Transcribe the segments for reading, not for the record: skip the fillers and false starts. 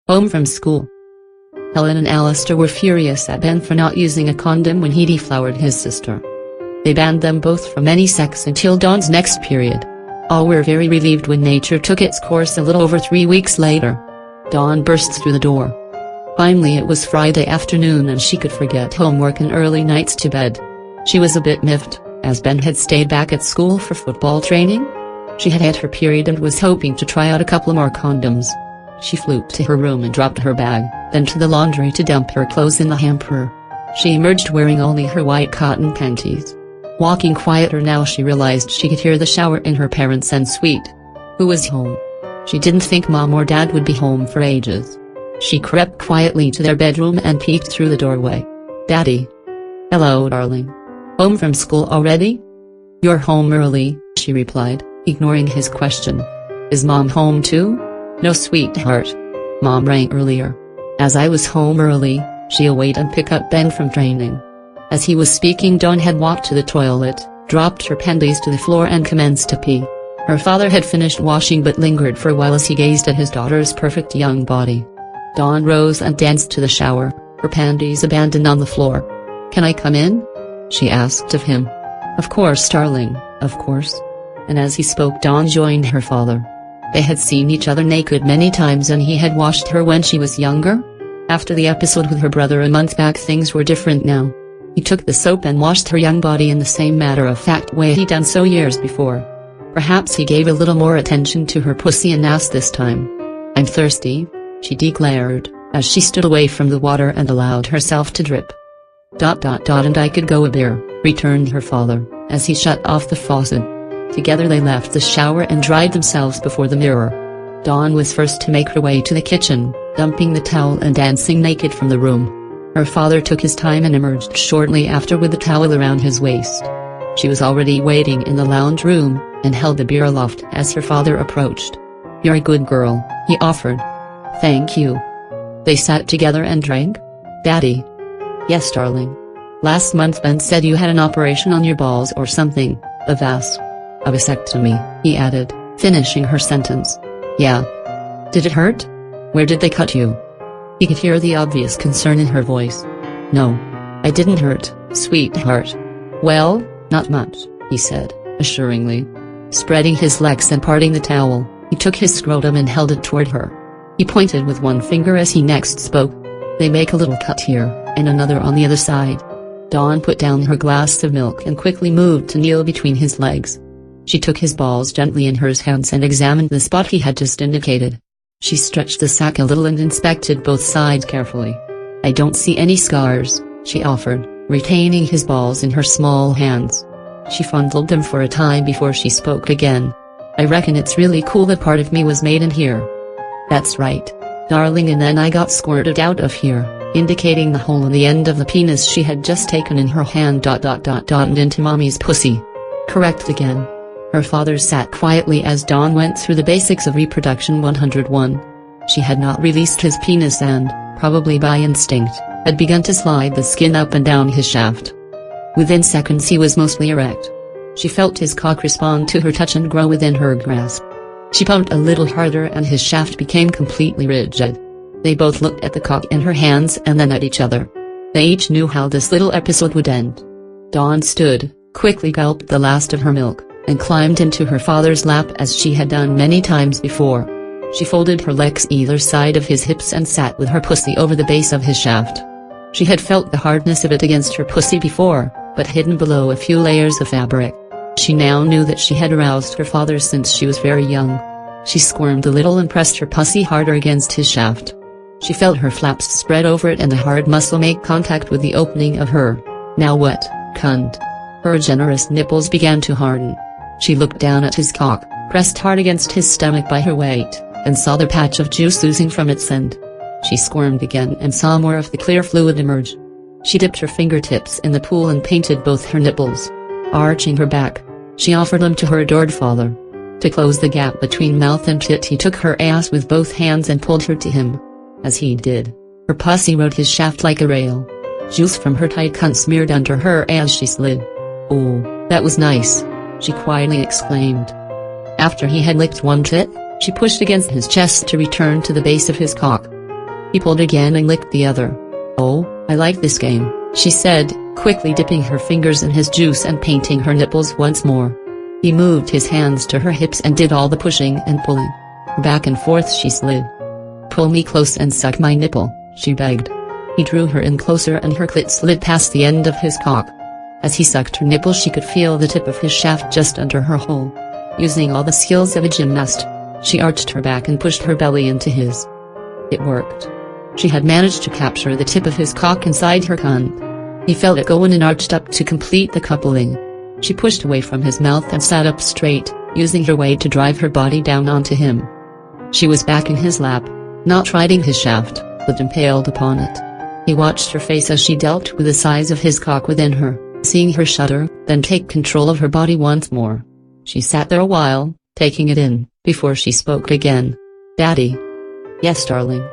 Home from school. Helen and Alistair were furious at Ben for not using a condom when he deflowered his sister. They banned them both from any sex until Dawn's next period. All were very relieved when nature took its course a little over 3 weeks later. Dawn bursts through the door. Finally it was Friday afternoon and she could forget homework and early nights to bed. She was a bit miffed, as Ben had stayed back at school for football training. She had had her period and was hoping to try out a couple more condoms. She flew to her room and dropped her bag, then to the laundry to dump her clothes in the hamper. She emerged wearing only her white cotton panties. Walking quieter now, she realized she could hear the shower in her parents' ensuite. Who was home? She didn't think Mom or Dad would be home for ages. She crept quietly to their bedroom and peeked through the doorway. "Daddy." "Hello, darling. Home from school already?" "You're home early," she replied, ignoring his question. "Is Mom home too?" "No, sweetheart. Mom rang earlier. As I was home early, she'll wait and pick up Ben from training." As he was speaking, Dawn had walked to the toilet, dropped her panties to the floor and commenced to pee. Her father had finished washing but lingered for a while as he gazed at his daughter's perfect young body. Dawn rose and danced to the shower, her panties abandoned on the floor. "Can I come in?" she asked of him. "Of course, darling, of course." And as he spoke, Dawn joined her father. They had seen each other naked many times and he had washed her when she was younger. After the episode with her brother a month back, things were different now. He took the soap and washed her young body in the same matter-of-fact way he'd done so years before. Perhaps he gave a little more attention to her pussy and ass this time. "I'm thirsty," she declared, as she stood away from the water and allowed herself to drip. "And I could go a beer," returned her father, as he shut off the faucet. Together they left the shower and dried themselves before the mirror. Dawn was first to make her way to the kitchen, dumping the towel and dancing naked from the room. Her father took his time and emerged shortly after with the towel around his waist. She was already waiting in the lounge room, and held the beer aloft as her father approached. "You're a good girl," he offered. "Thank you." They sat together and drank. "Daddy." "Yes, darling. Last month Ben said you had an operation on your balls or something, a vasectomy," he added, finishing her sentence. "Yeah. Did it hurt? Where did they cut you?" He could hear the obvious concern in her voice. "No. I didn't hurt, sweetheart." "Well, not much," he said, assuringly. Spreading his legs and parting the towel, he took his scrotum and held it toward her. He pointed with one finger as he next spoke. "They make a little cut here, and another on the other side." Dawn put down her glass of milk and quickly moved to kneel between his legs. She took his balls gently in her hands and examined the spot he had just indicated. She stretched the sack a little and inspected both sides carefully. "I don't see any scars," she offered, retaining his balls in her small hands. She fondled them for a time before she spoke again. "I reckon it's really cool that part of me was made in here." "That's right, darling, and then I got squirted out of here," indicating the hole in the end of the penis she had just taken in her hand. And into Mommy's pussy. "Correct again." Her father sat quietly as Dawn went through the basics of reproduction 101. She had not released his penis and, probably by instinct, had begun to slide the skin up and down his shaft. Within seconds he was mostly erect. She felt his cock respond to her touch and grow within her grasp. She pumped a little harder and his shaft became completely rigid. They both looked at the cock in her hands and then at each other. They each knew how this little episode would end. Dawn stood, quickly gulped the last of her milk, and climbed into her father's lap as she had done many times before. She folded her legs either side of his hips and sat with her pussy over the base of his shaft. She had felt the hardness of it against her pussy before, but hidden below a few layers of fabric. She now knew that she had aroused her father since she was very young. She squirmed a little and pressed her pussy harder against his shaft. She felt her flaps spread over it and the hard muscle make contact with the opening of her now wet cunt. Her generous nipples began to harden. She looked down at his cock, pressed hard against his stomach by her weight, and saw the patch of juice oozing from its end. She squirmed again and saw more of the clear fluid emerge. She dipped her fingertips in the pool and painted both her nipples. Arching her back, she offered them to her adored father. To close the gap between mouth and tit, he took her ass with both hands and pulled her to him. As he did, her pussy rode his shaft like a rail. Juice from her tight cunt smeared under her as she slid. "Oh, that was nice," she quietly exclaimed. After he had licked one tit, she pushed against his chest to return to the base of his cock. He pulled again and licked the other. "Oh, I like this game," she said, quickly dipping her fingers in his juice and painting her nipples once more. He moved his hands to her hips and did all the pushing and pulling. Back and forth she slid. "Pull me close and suck my nipple," she begged. He drew her in closer and her clit slid past the end of his cock. As he sucked her nipple she could feel the tip of his shaft just under her hole. Using all the skills of a gymnast, she arched her back and pushed her belly into his. It worked. She had managed to capture the tip of his cock inside her cunt. He felt it go in and arched up to complete the coupling. She pushed away from his mouth and sat up straight, using her weight to drive her body down onto him. She was back in his lap, not riding his shaft, but impaled upon it. He watched her face as she dealt with the size of his cock within her, seeing her shudder, then take control of her body once more. She sat there a while, taking it in, before she spoke again. "Daddy?" "Yes, darling.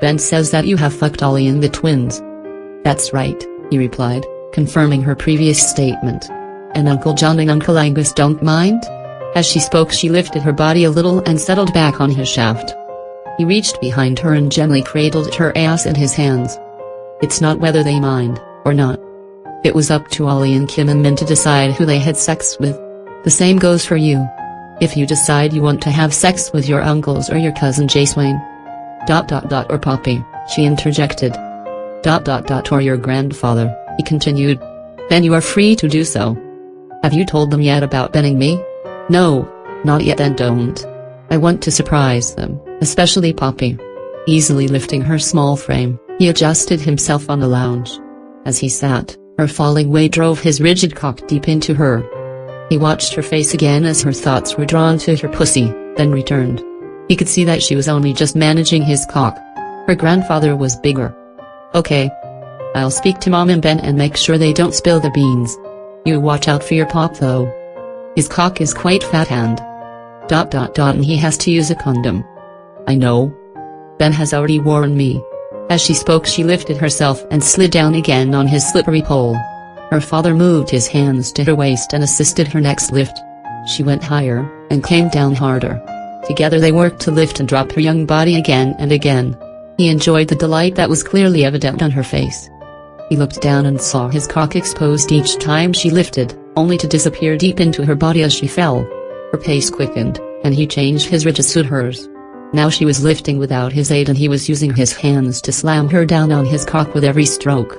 Ben says that you have fucked Ollie and the twins." "That's right," he replied, confirming her previous statement. "And Uncle John and Uncle Angus don't mind?" As she spoke she lifted her body a little and settled back on his shaft. He reached behind her and gently cradled her ass in his hands. "It's not whether they mind, or not. It was up to Ollie and Kim and Min to decide who they had sex with. The same goes for you. If you decide you want to have sex with your uncles or your cousin Jaswayne. .. or Poppy," she interjected. .. or your grandfather," he continued. "Then you are free to do so. Have you told them yet about benning me?" "No, not yet, and don't. I want to surprise them, especially Poppy." Easily lifting her small frame, he adjusted himself on the lounge. As he sat, her falling weight drove his rigid cock deep into her. He watched her face again as her thoughts were drawn to her pussy, then returned. He could see that she was only just managing his cock. Her grandfather was bigger. "Okay. I'll speak to Mom and Ben and make sure they don't spill the beans. You watch out for your pop though. His cock is quite fat and ... and he has to use a condom." "I know. Ben has already warned me." As she spoke she lifted herself and slid down again on his slippery pole. Her father moved his hands to her waist and assisted her next lift. She went higher, and came down harder. Together they worked to lift and drop her young body again and again. He enjoyed the delight that was clearly evident on her face. He looked down and saw his cock exposed each time she lifted, only to disappear deep into her body as she fell. Her pace quickened, and he changed his rigid suit hers. Now she was lifting without his aid and he was using his hands to slam her down on his cock with every stroke.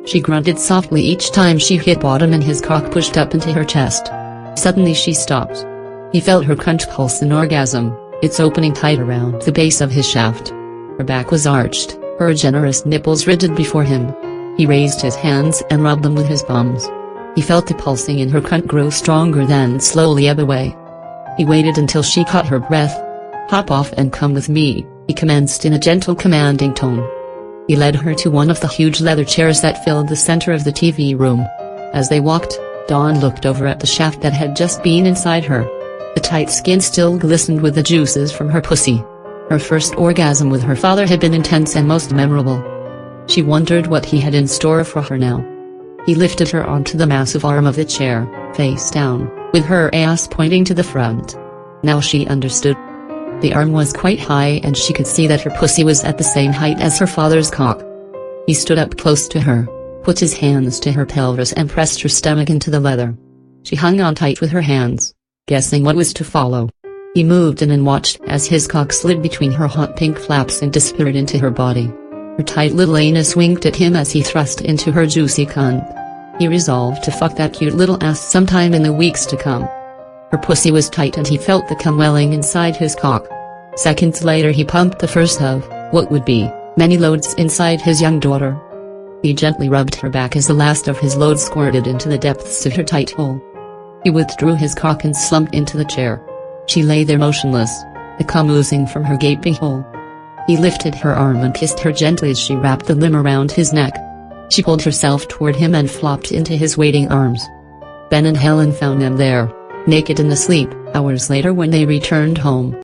She grunted softly each time she hit bottom and his cock pushed up into her chest. Suddenly she stopped. He felt her crunch pulse in orgasm, its opening tight around the base of his shaft. Her back was arched, her generous nipples rigid before him. He raised his hands and rubbed them with his palms. He felt the pulsing in her cunt grow stronger then slowly ebb away. He waited until she caught her breath. "Hop off and come with me," he commenced in a gentle commanding tone. He led her to one of the huge leather chairs that filled the center of the TV room. As they walked, Dawn looked over at the shaft that had just been inside her. The tight skin still glistened with the juices from her pussy. Her first orgasm with her father had been intense and most memorable. She wondered what he had in store for her now. He lifted her onto the massive arm of the chair, face down, with her ass pointing to the front. Now she understood. The arm was quite high and she could see that her pussy was at the same height as her father's cock. He stood up close to her, put his hands to her pelvis and pressed her stomach into the leather. She hung on tight with her hands, guessing what was to follow. He moved in and watched as his cock slid between her hot pink flaps and disappeared into her body. Her tight little anus winked at him as he thrust into her juicy cunt. He resolved to fuck that cute little ass sometime in the weeks to come. Her pussy was tight and he felt the cum welling inside his cock. Seconds later he pumped the first of what would be many loads inside his young daughter. He gently rubbed her back as the last of his load squirted into the depths of her tight hole. He withdrew his cock and slumped into the chair. She lay there motionless, the cum oozing from her gaping hole. He lifted her arm and kissed her gently as she wrapped the limb around his neck. She pulled herself toward him and flopped into his waiting arms. Ben and Helen found them there, naked and asleep, hours later when they returned home.